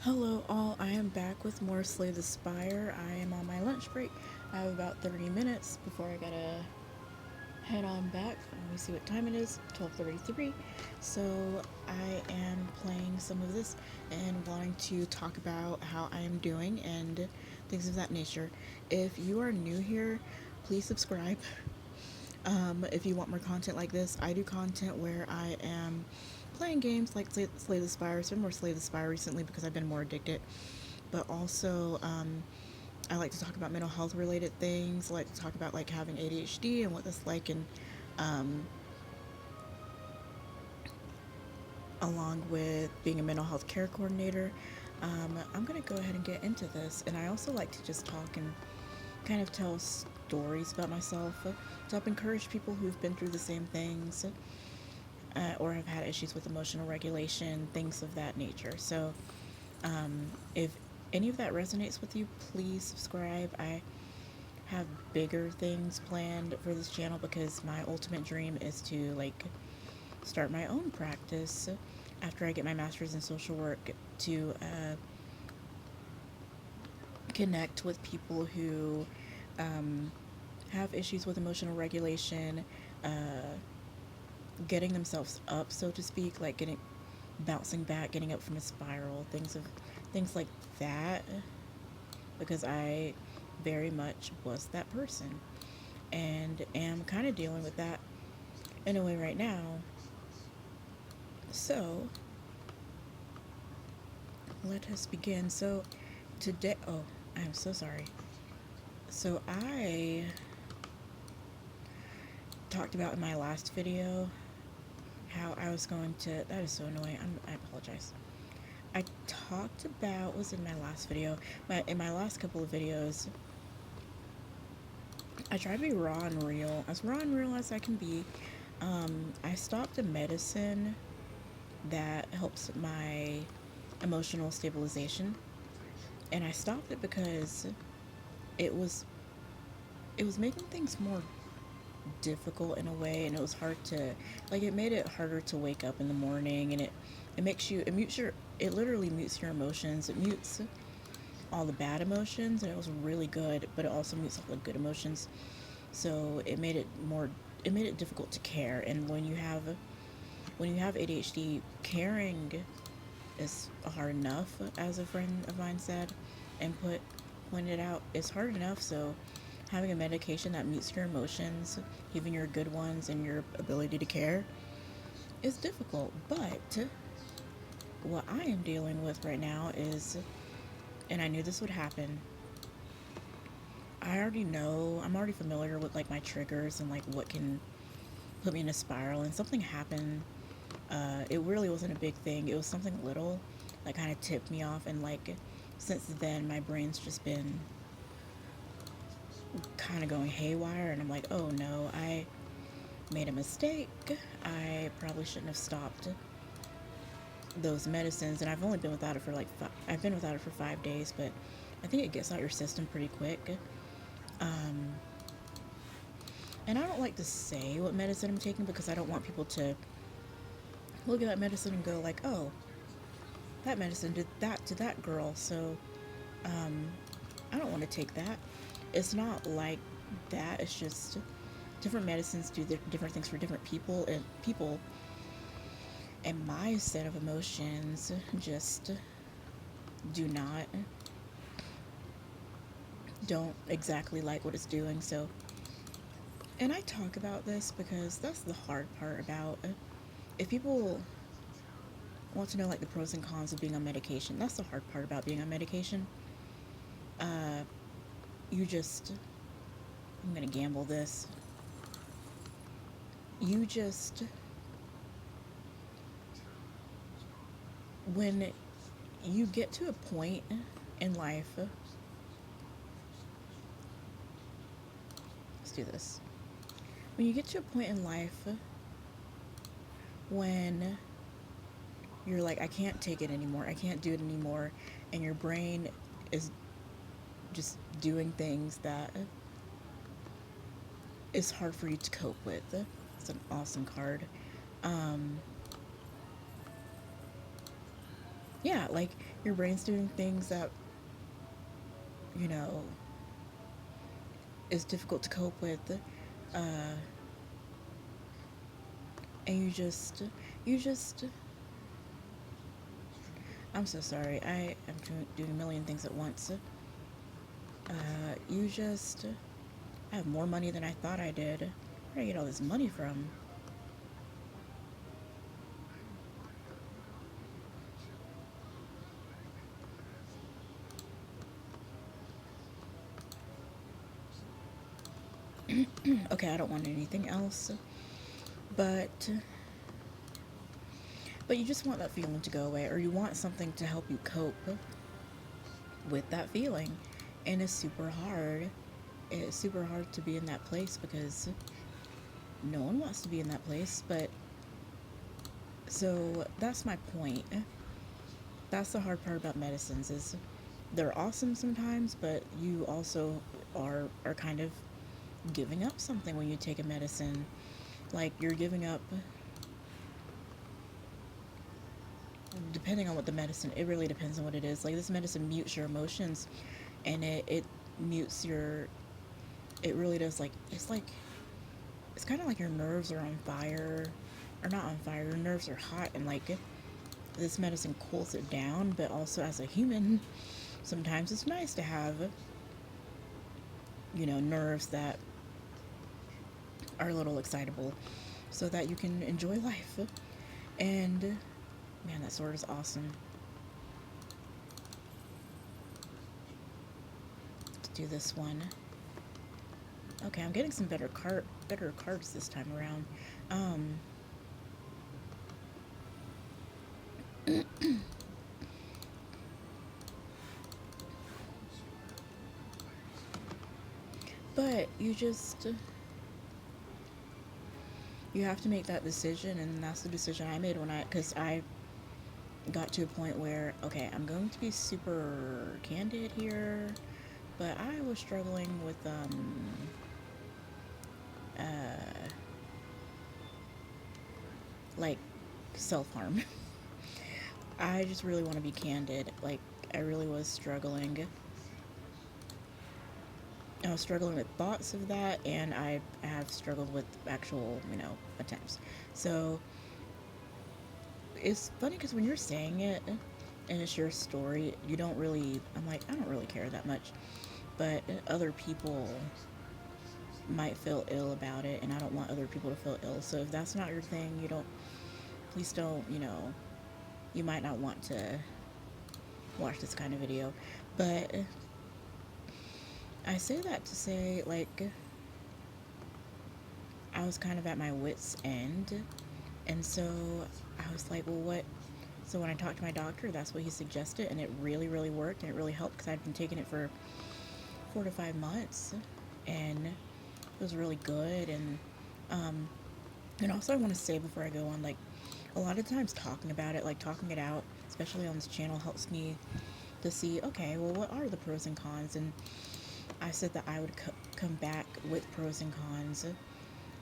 Hello all, I am back with more Slay the Spire. I am on my lunch break. I have about 30 minutes before I gotta head on back. Let me see what time it is, 12:33. So I am playing some of this and wanting to talk about how I am doing and things of that nature. If you are new here, please subscribe. If you want more content like this, I do content where I am playing games like Slay the Spire. It's been more Slay the Spire recently because I've been more addicted. But also, I like to talk about mental health related things. I like to talk about like having ADHD and what that's like, and um, along with being a mental health care coordinator. I'm gonna go ahead and get into this, and I also like to just talk and kind of tell stories about myself to help encourage people who've been through the same things or have had issues with emotional regulation, things of that nature. So, if any of that resonates with you, please subscribe. I have bigger things planned for this channel because my ultimate dream is to like start my own practice after I get my master's in social work to connect with people who um, have issues with emotional regulation, getting themselves up, so to speak, like getting bouncing back, getting up from a spiral, things like that, because I very much was that person and am kind of dealing with that in a way right now. So, let us begin. So, today, oh, I'm so sorry. So, I talked about in my last video how I was going to, that is so annoying. I apologize. I talked about, was in my last video, in my last couple of videos, I try to be raw and real as I can be. I stopped a medicine that helps my emotional stabilization, and I stopped it because it was it was making things more difficult in a way, and it was hard to like it made it harder to wake up in the morning, and it makes you it mutes your it literally mutes your emotions. It mutes all the bad emotions, and it was really good, but it also mutes all the good emotions. So it made it difficult to care. And when you have ADHD, caring is hard enough, as a friend of mine said and pointed out. It's hard enough, so having a medication that mutes your emotions, even your good ones, and your ability to care is difficult. But what I am dealing with right now is, and I knew this would happen, I'm already familiar with like my triggers and like what can put me in a spiral. And something happened. It really wasn't a big thing. It was something little that kind of tipped me off. And like since then, my brain's just been kind of going haywire. And I'm like, oh no, I made a mistake. I probably shouldn't have stopped those medicines. And I've only been without it for I've been without it for 5 days, but I think it gets out your system pretty quick. Um, and I don't like to say what medicine I'm taking because I don't want people to look at that medicine and go like, oh, that medicine did that to that girl. So um, I don't want to take that. It's not like that. It's just different medicines do different things for different people, and my set of emotions just do not don't exactly like what it's doing. So, and I talk about this because that's the hard part about if people want to know like the pros and cons of being on medication. That's the hard part about being on medication. Uh, you just I'm gonna gamble this. You just when you get to a point in life, let's do this. When you get to a point in life when you're like, I can't take it anymore, I can't do it anymore, and your brain is just doing things that is hard for you to cope with. It's an awesome card. Um, yeah, like your brain's doing things that, you know, is difficult to cope with. Uh, and you just, I'm so sorry. I am doing a million things at once. You just, I have more money than I thought I did. Where did I get all this money from? Okay, I don't want anything else. But you just want that feeling to go away, or you want something to help you cope with that feeling. And it's super hard. It's super hard to be in that place because no one wants to be in that place. But so that's my point. That's the hard part about medicines is they're awesome sometimes, but you also are kind of giving up something when you take a medicine. Like you're giving up, depending on what the medicine, it really depends on what it is. Like this medicine mutes your emotions, and it mutes your, it really does. Like it's kind of like your nerves are on fire, or not on fire, your nerves are hot, and like this medicine cools it down. But also as a human, sometimes it's nice to have, nerves that are a little excitable so that you can enjoy life. And man, that sword is awesome. Let's do this one. Okay, I'm getting some better cards this time around. Um, but you have to make that decision, and that's the decision I made because I got to a point where, okay, I'm going to be super candid here, but I was struggling with uh like self-harm. I just really want to be candid. Like I really was struggling. I was struggling with thoughts of that, and I have struggled with actual, attempts. So it's funny because when you're saying it and it's your story, you don't really, I'm like, I don't really care that much. But other people might feel ill about it, and I don't want other people to feel ill. So if that's not your thing, please don't, you might not want to watch this kind of video. But I say that to say, like, I was kind of at my wits' end. And so I was like, well, what? So when I talked to my doctor, that's what he suggested, and it really, really worked, and it really helped because I'd been taking it for 4 to 5 months, and it was really good. Um, and also, I want to say before I go on, like, a lot of times talking about it, like talking it out, especially on this channel, helps me to see, okay, well, what are the pros and cons? And I said that I would come back with pros and cons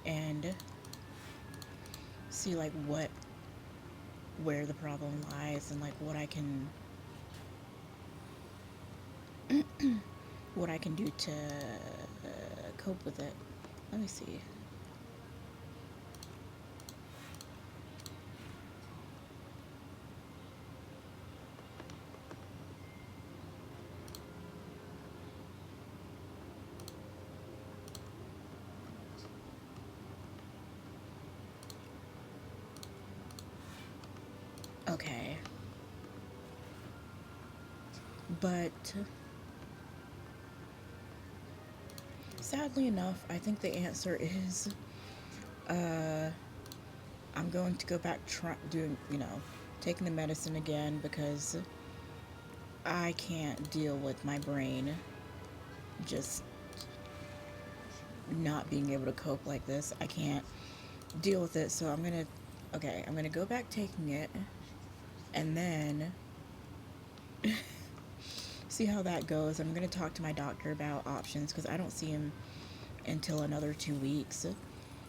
and see like where the problem lies, and like what I can do to cope with it. Let me see. Okay. But sadly enough, I think the answer is uh, I'm going to go back doing, taking the medicine again because I can't deal with my brain just not being able to cope like this. I can't deal with it, so I'm gonna go back taking it and then see how that goes. I'm gonna talk to my doctor about options because I don't see him until another 2 weeks.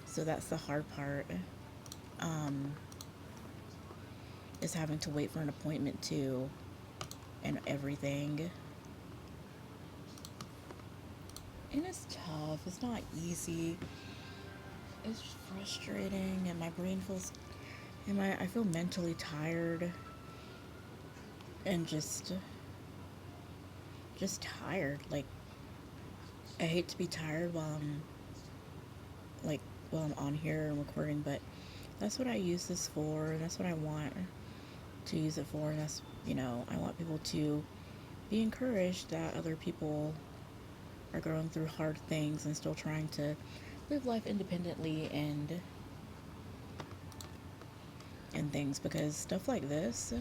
So that's the hard part. Um, is having to wait for an appointment too and everything. And it's tough. It's not easy. It's just frustrating, and my brain feels, and I feel mentally tired, and just tired. Like, I hate to be tired like while I'm on here and recording, but that's what I use this for, and that's what I want to use it for. And that's, I want people to be encouraged that other people are going through hard things and still trying to live life independently and things, because stuff like this,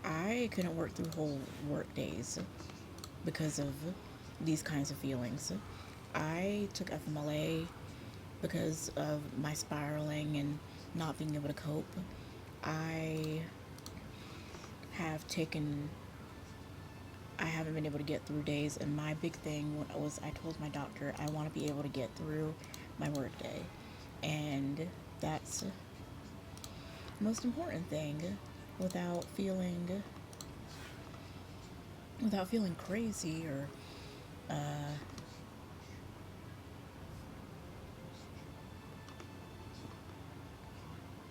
I couldn't work through whole work days because of these kinds of feelings. I took FMLA because of my spiraling and not being able to cope. I have taken I haven't been able to get through days, and my big thing was I told my doctor I want to be able to get through my work day, and that's the most important thing, without feeling crazy or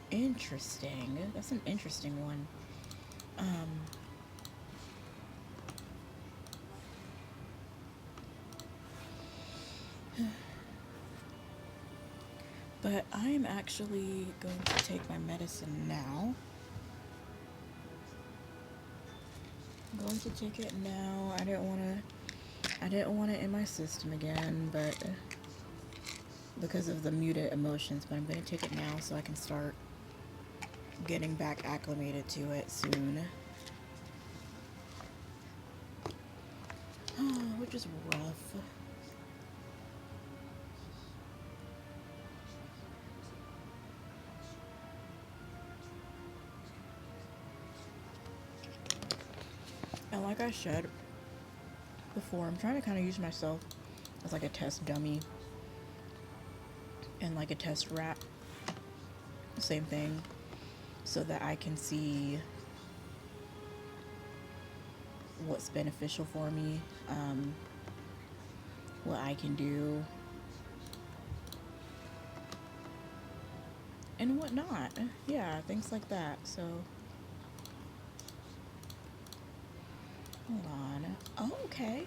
interesting. That's an interesting one. Um, but I am actually going to take my medicine now. I'm going to take it now. I didn't want it in my system again, but because of the muted emotions, but I'm going to take it now so I can start getting back acclimated to it soon. Which is rough. And like I said before, I'm trying to kind of use myself as like a test dummy and like a test rat. Same thing. So that I can see what's beneficial for me, what I can do, and whatnot. Yeah, things like that. So, hold on. Oh, okay.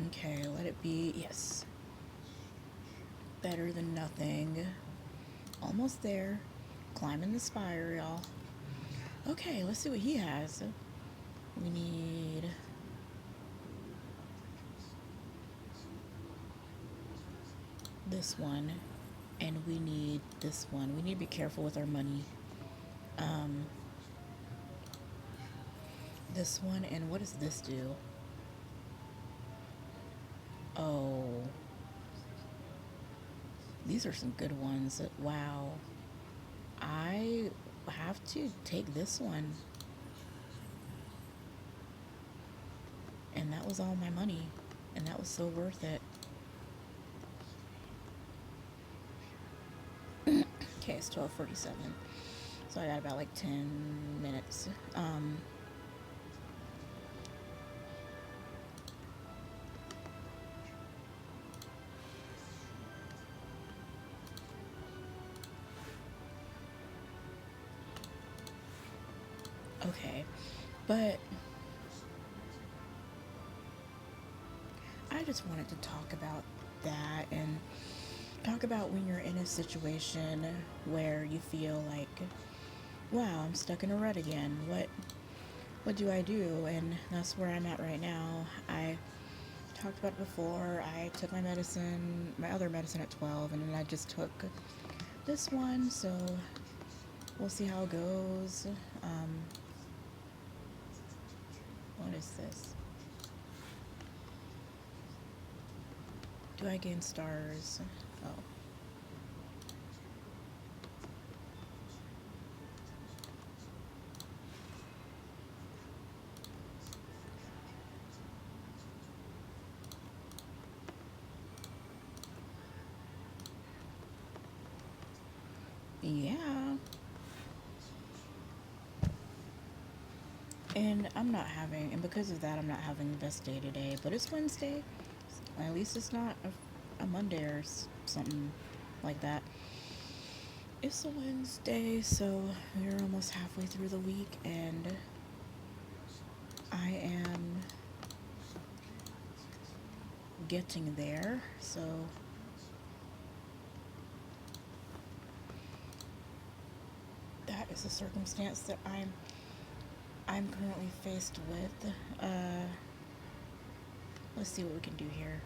Okay, let it be. Yes. Better than nothing. Almost there. Climbing the spire, y'all. Okay, let's see what he has. We need this one, and we need this one. We need to be careful with our money. Um, this one, and what does this do? Oh, these are some good ones. Wow. I have to take this one. And that was all my money. And that was so worth it. Okay, it's 12:47. So I got about like 10 minutes. Okay. But I just wanted to talk about that and talk about when you're in a situation where you feel like, wow, I'm stuck in a rut again. What do I do? And that's where I'm at right now. I talked about it before. I took my other medicine at 12, and then I just took this one, so we'll see how it goes. What is this? Do I gain stars? Oh. I'm not having, and because of that, I'm not having the best day today. But it's Wednesday. At least it's not a Monday or something like that. It's a Wednesday, so we're almost halfway through the week, and I am getting there. So that is a circumstance that I'm currently faced with. Let's see what we can do here.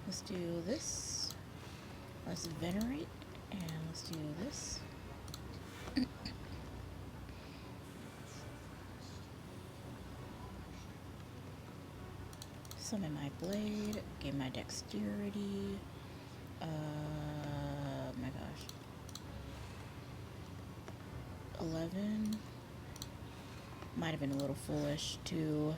Let's do this. Let's venerate, and let's do this. Summon my blade, gain my dexterity. My gosh. 11. Might have been a little foolish to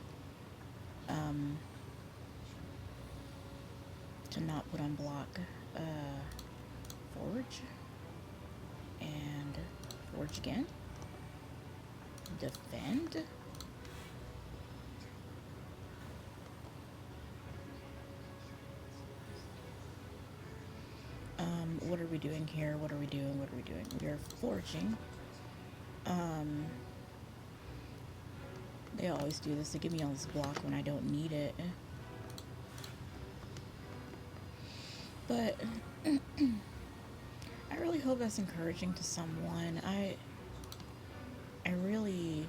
not put on block. Forge. And forge again. Defend. What are we doing here? What are we doing? What are we doing? We are forging. They always do this. They give me all this block when I don't need it. But I really hope that's encouraging to someone. I really...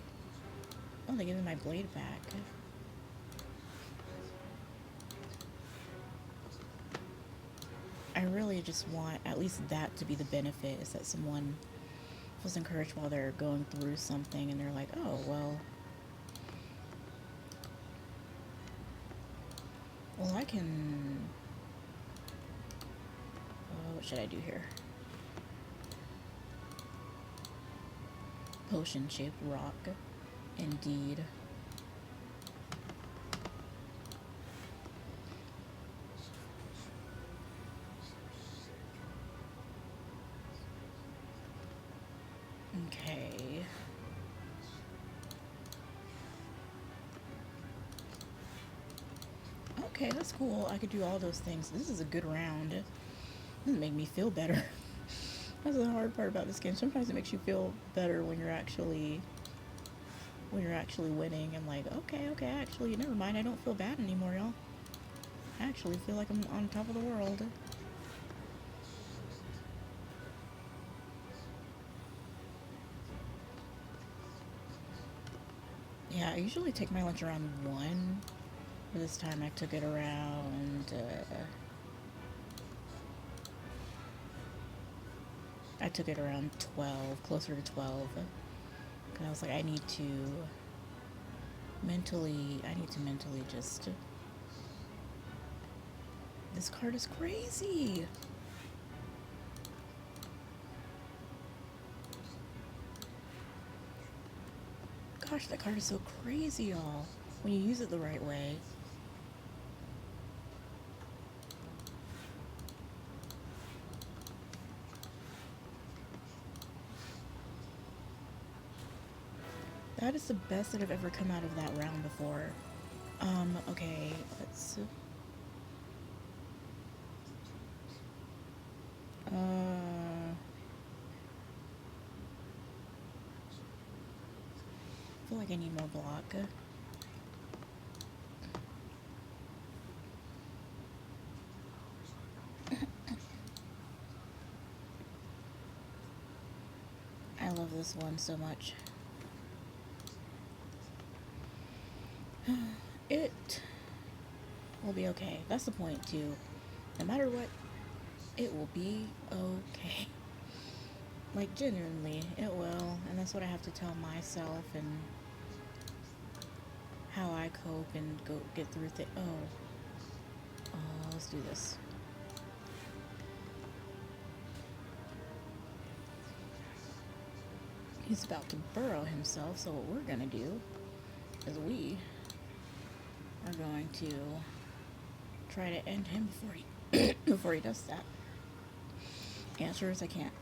Oh, they gave me my blade back. I really just want at least that to be the benefit, is that someone feels encouraged while they're going through something and they're like, oh, well, I can... what should I do here? Potion-shaped rock. Indeed. Okay. Okay, that's cool. I could do all those things. This is a good round. This doesn't make me feel better. That's the hard part about this game. Sometimes it makes you feel better when you're actually winning and like, okay, actually, never mind. I don't feel bad anymore, y'all. I actually feel like I'm on top of the world. Yeah, I usually take my lunch around 1. But this time I took it around... I took it around 12, closer to 12. Because I was like, I need to mentally just... This card is crazy! Gosh, that card is so crazy, y'all. When you use it the right way. That is the best that have ever come out of that round before. Okay, let's... I feel like I need more block. I love this one so much. It will be okay. That's the point, too. No matter what, it will be okay. Like, genuinely, it will. And that's what I have to tell myself and how I cope and go get through things. Let's do this. He's about to burrow himself, so what we're gonna do is we are going to try to end him before he before he does that. Answer is I can't.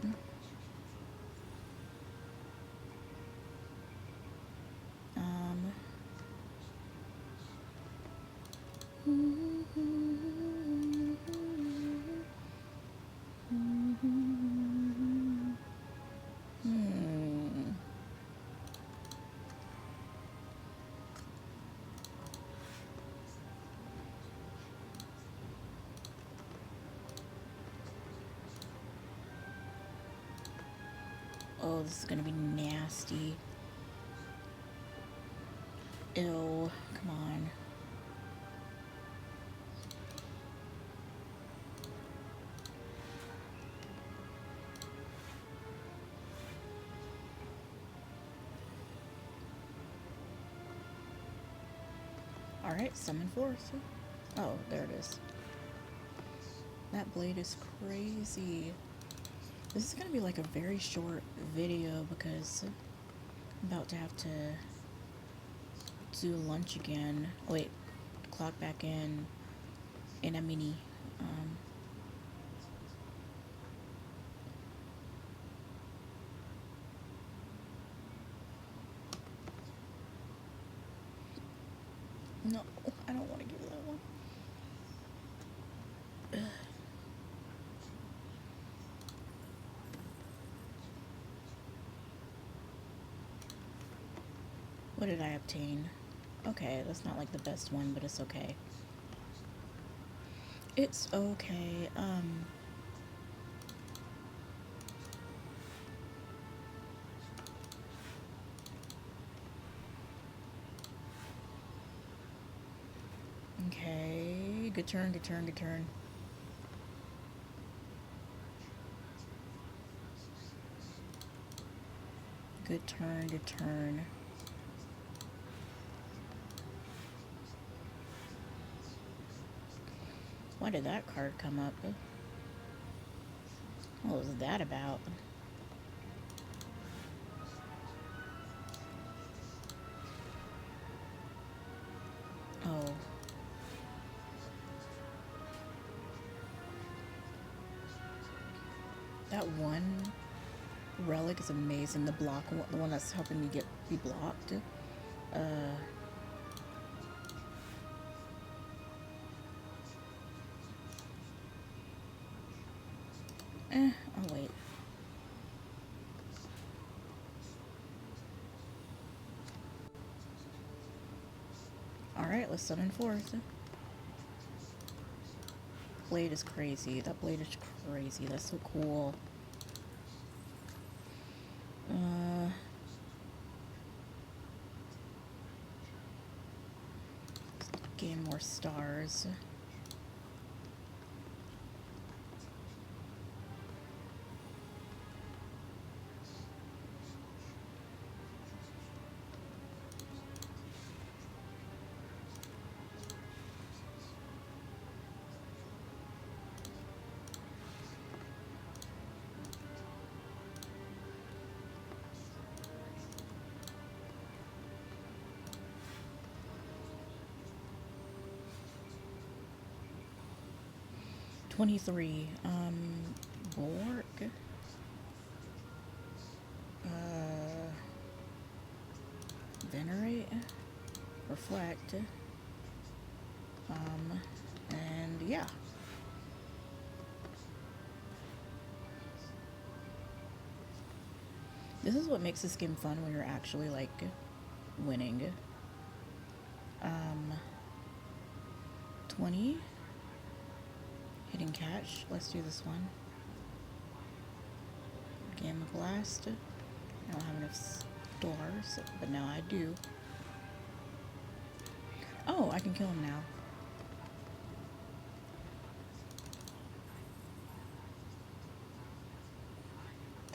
Oh, this is gonna be nasty. Ew, come on. Alright, summon forth. Oh, there it is. That blade is crazy. This is gonna be like a very short video because I'm about to have to do lunch again. Wait, clock back in a mini. No, I don't want to give that one. Ugh. What did I obtain? Okay, that's not like the best one, but it's okay. It's okay. Okay, good turn, good turn, good turn. Good turn, good turn. Why did that card come up? What was that about? Oh. That one relic is amazing. The block one, the one that's helping me be blocked. I'll wait. Alright, let's summon forth. Blade is crazy. That blade is crazy. That's so cool. Gain more stars. $23. Bork. Venerate. Reflect. And yeah. This is what makes this game fun when you're actually like winning. 20. Hidden catch. Let's do this one. Gamma blast. I don't have enough stars, but now I do. Oh, I can kill him now.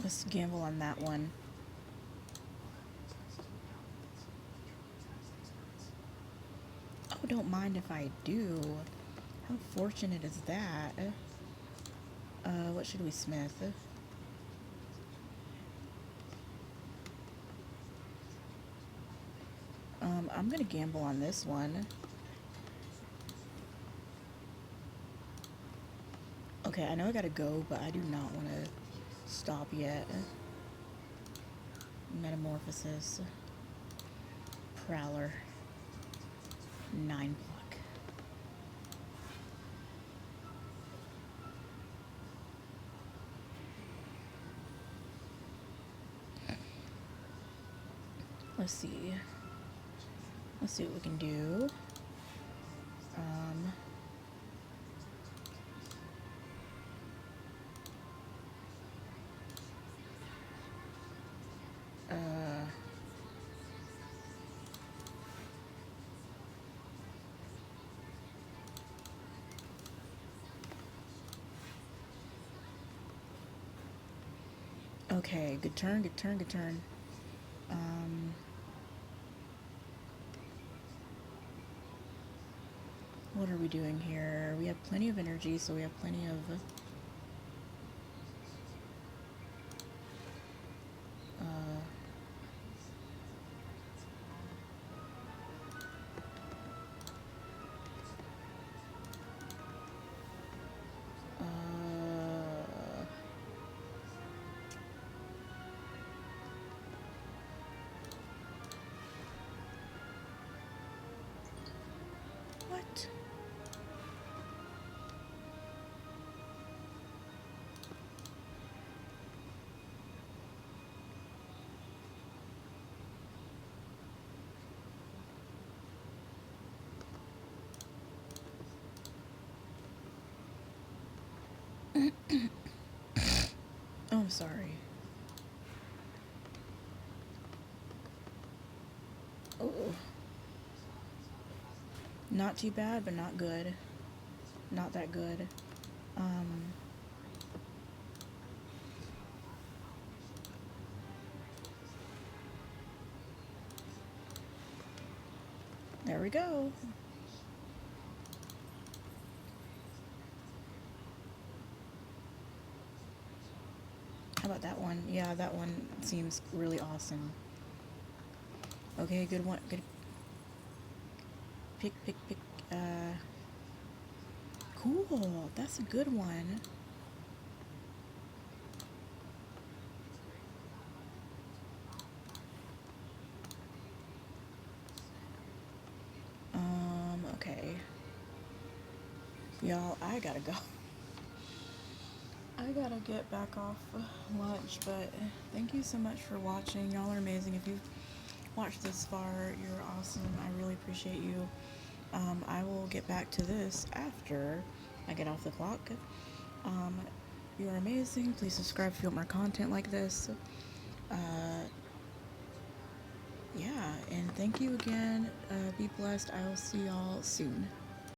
Let's gamble on that one. Oh, don't mind if I do. How fortunate is that? What should we smith? I'm gonna gamble on this one. Okay, I know I gotta go, but I do not want to stop yet. Metamorphosis. Prowler. 9 block. Let's see. Let's see what we can do. Um, uh, okay, good turn, good turn, good turn. Um, what are we doing here? We have plenty of energy, so we have plenty of uh, uh, what? Oh, I'm sorry. Oh, not too bad, but not good. Not that good. Um, there we go. How about that one? Yeah, that one seems really awesome. Okay, good one. Good pick, pick, pick. Cool. That's a good one. Okay. Y'all, I gotta go. I gotta get back off lunch, but thank you so much for watching. Y'all are amazing. If you've watched this far, you're awesome. I really appreciate you. I will get back to this after I get off the clock. Um, you're amazing. Please subscribe if you want more content like this. Uh, yeah, and thank you again. Be blessed. I will see y'all soon.